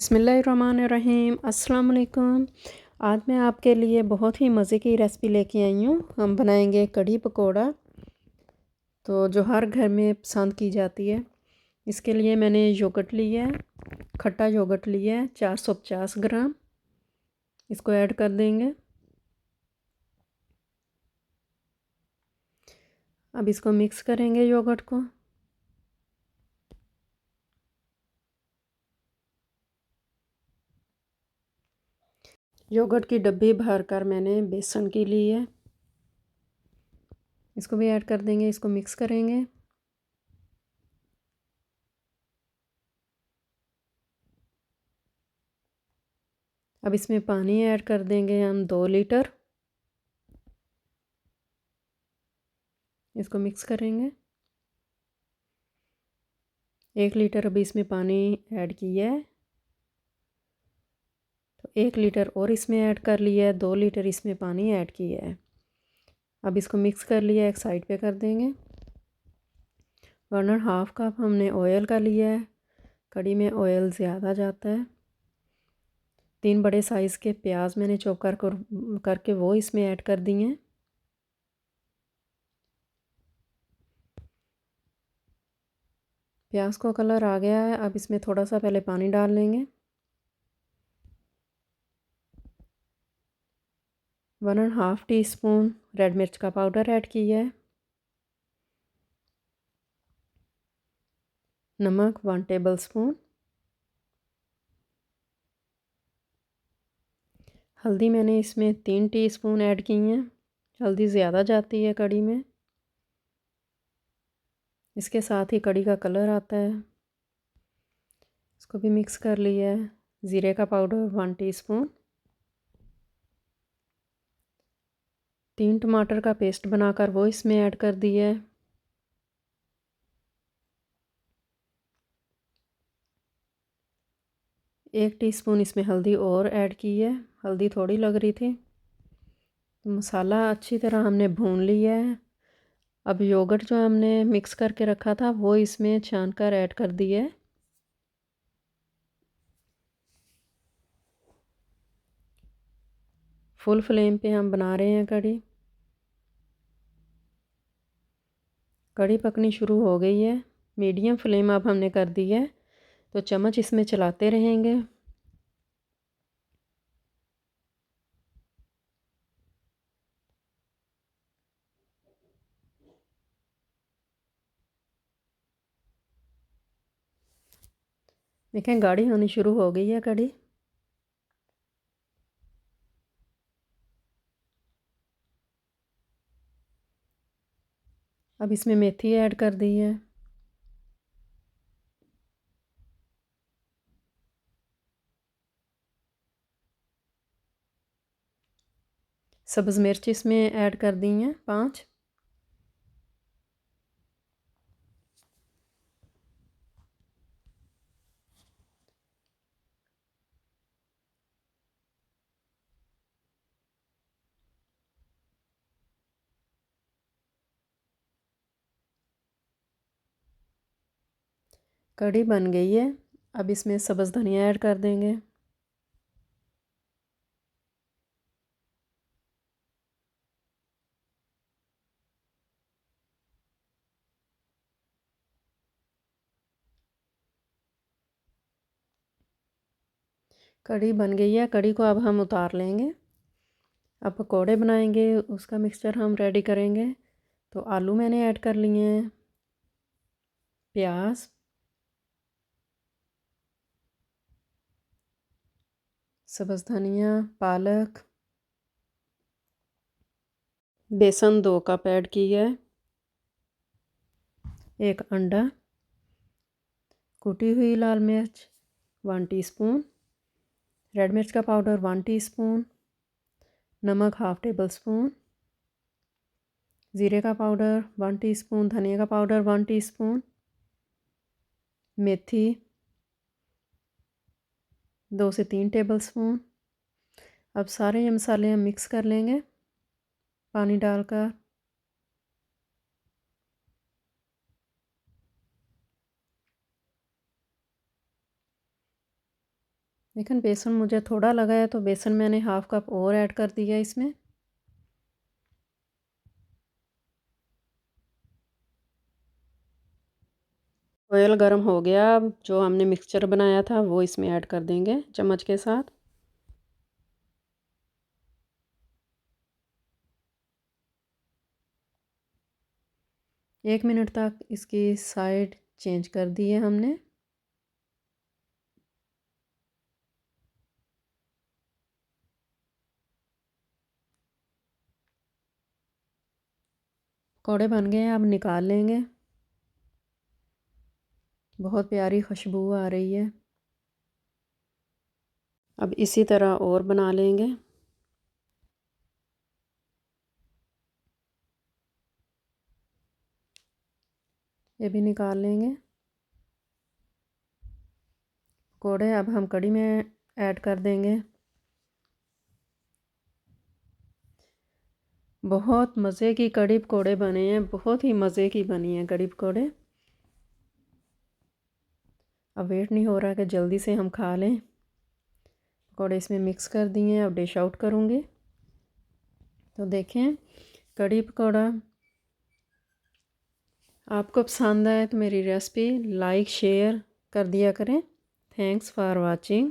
बिस्मिल्लाहिर्रहमानिर्रहीम अस्सलाम वालेकुम। आज मैं आपके लिए बहुत ही मज़े की रेसिपी लेके आई हूँ। हम बनाएंगे कढ़ी पकोड़ा, तो जो हर घर में पसंद की जाती है। इसके लिए मैंने योगर्ट लिया है, खट्टा योगर्ट लिया है 450 ग्राम। इसको ऐड कर देंगे। अब इसको मिक्स करेंगे योगर्ट को। योगर्ट की डब्बी भर कर मैंने बेसन की ली है, इसको भी ऐड कर देंगे। इसको मिक्स करेंगे। अब इसमें पानी ऐड कर देंगे हम 2 लीटर। इसको मिक्स करेंगे। 1 लीटर अभी इसमें पानी ऐड किया है, तो 1 लीटर और इसमें ऐड कर लिया है। 2 लीटर इसमें पानी ऐड किया है। अब इसको मिक्स कर लिया, एक साइड पे कर देंगे। 1.5 कप हमने ऑयल का लिया है। कढ़ी में ऑयल ज़्यादा जाता है। 3 बड़े साइज़ के प्याज मैंने चॉप करके वो इसमें ऐड कर दिए हैं। प्याज को कलर आ गया है। अब इसमें थोड़ा सा पहले पानी डाल लेंगे। 1.5 टीस्पून रेड मिर्च का पाउडर ऐड किया है। नमक 1 टेबल स्पून। हल्दी मैंने इसमें 3 टीस्पून ऐड की हैं। हल्दी ज़्यादा जाती है कढ़ी में, इसके साथ ही कढ़ी का कलर आता है। इसको भी मिक्स कर लिया है। ज़ीरे का पाउडर 1 टीस्पून। 3 टमाटर का पेस्ट बनाकर वो इसमें ऐड कर दिया है। एक टीस्पून इसमें हल्दी और ऐड की है, हल्दी थोड़ी लग रही थी। मसाला अच्छी तरह हमने भून लिया है। अब योगर्ट जो हमने मिक्स करके रखा था वो इसमें छान कर ऐड कर दिया है। फुल फ्लेम पे हम बना रहे हैं कढ़ी। कढ़ी पकनी शुरू हो गई है। मीडियम फ्लेम अब हमने कर दी है, तो चम्मच इसमें चलाते रहेंगे। देखें गाढ़ी होनी शुरू हो गई है कढ़ी। अब इसमें मेथी ऐड कर दी है। सब्ज़ मिर्च इसमें ऐड कर दी हैं 5। कढ़ी बन गई है। अब इसमें सब्ज़ धनिया ऐड कर देंगे। कढ़ी बन गई है। कढ़ी को अब हम उतार लेंगे। अब पकोड़े बनाएंगे, उसका मिक्सचर हम रेडी करेंगे। तो आलू मैंने ऐड कर लिए हैं, प्याज, सब्ज़ धनिया, पालक, बेसन 2 कप ऐड की है, एक अंडा, कुटी हुई लाल मिर्च 1 टीस्पून, रेड मिर्च का पाउडर 1 टीस्पून, नमक 1/2 टेबल स्पून, ज़ीरे का पाउडर 1 टीस्पून, धनिया का पाउडर 1 टीस्पून, मेथी 2 से 3 टेबल स्पून। अब सारे ये मसाले हम मिक्स कर लेंगे पानी डालकर। लेकिन बेसन मुझे थोड़ा लगा है तो बेसन मैंने हाफ़ कप और ऐड कर दिया इसमें। ऑयल गर्म हो गया, अब जो हमने मिक्सचर बनाया था वो इसमें ऐड कर देंगे चम्मच के साथ। एक मिनट तक इसकी साइड चेंज कर दी है हमने। पकौड़े बन गए हैं, अब निकाल लेंगे। बहुत प्यारी खुशबू आ रही है। अब इसी तरह और बना लेंगे। ये भी निकाल लेंगे। पकौड़े अब हम कढ़ी में ऐड कर देंगे। बहुत मज़े की कढ़ी पकौड़े बने हैं, बहुत ही मज़े की बनी है कढ़ी पकौड़े। अब वेट नहीं हो रहा कि जल्दी से हम खा लें। पकौड़े इसमें मिक्स कर दिए हैं, अब डिश आउट करूँगी। तो देखें कढ़ी पकौड़ा आपको पसंद आए तो मेरी रेसिपी लाइक शेयर कर दिया करें। Thanks for watching.